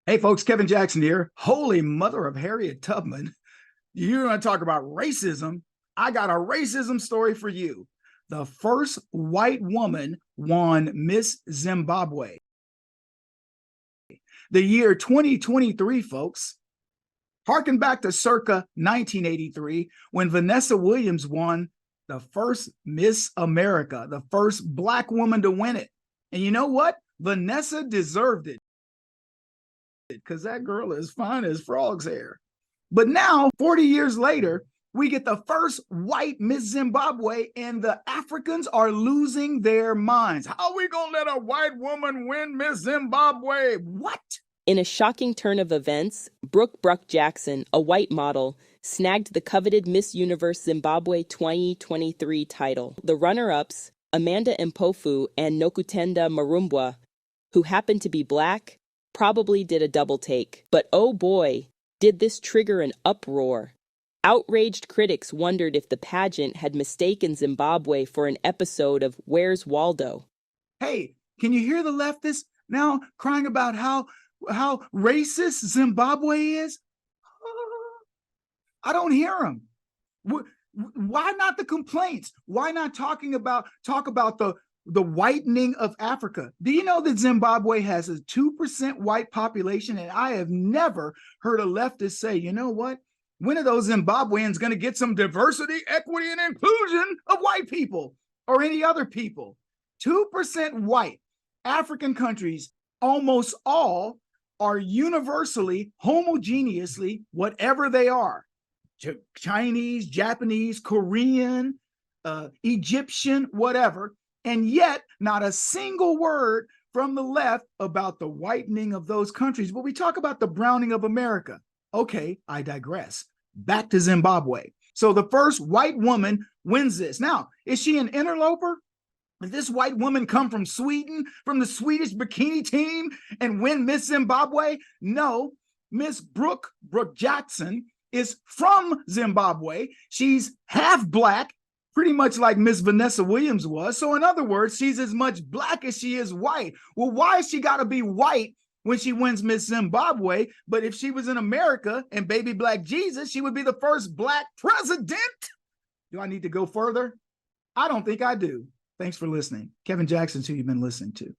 Hey folks, Kevin Jackson here. Holy mother of Harriet Tubman. You're going to talk about racism. I got a racism story for you. The first white woman won Miss Zimbabwe. The year 2023, folks. Harken back to circa 1983 when Vanessa Williams won the first Miss America, the first Black woman to win it. And you know what? Vanessa deserved it, because that girl is fine as frog's hair. But now, 40 years later, we get the first white Miss Zimbabwe, and the Africans are losing their minds. How are we going to let a white woman win Miss Zimbabwe? What? In a shocking turn of events, Brooke Jackson, a white model, snagged the coveted Miss Universe Zimbabwe 2023 title. The runner-ups, Amanda Mpofu and Nokutenda Marumbwa, who happened to be Black, probably did a double take. But oh boy, did this trigger an uproar. Outraged critics wondered if the pageant had mistaken Zimbabwe for an episode of Where's Waldo? Hey, can you hear the leftists now crying about how racist Zimbabwe is? I don't hear them. Why not the complaints? Why not talk about the whitening of Africa? Do you know that Zimbabwe has a 2% white population? And I have never heard a leftist say, you know what? When are those Zimbabweans going to get some diversity, equity, and inclusion of white people or any other people? 2% white. African countries, almost all, are universally, homogeneously, whatever they are. Chinese, Japanese, Korean, Egyptian, whatever. And yet, not a single word from the left about the whitening of those countries. But we talk about the browning of America. Okay, I digress. Back to Zimbabwe. So the first white woman wins this. Now, is she an interloper? Did this white woman come from Sweden, from the Swedish bikini team, and win Miss Zimbabwe? No, Miss Brooke Jackson is from Zimbabwe. She's half Black, pretty much like Miss Vanessa Williams was. So in other words, she's as much Black as she is white. Well, why has she got to be white when she wins Miss Zimbabwe? But if she was in America and baby Black Jesus, she would be the first Black president. Do I need to go further? I don't think I do. Thanks for listening. Kevin Jackson's who you've been listening to.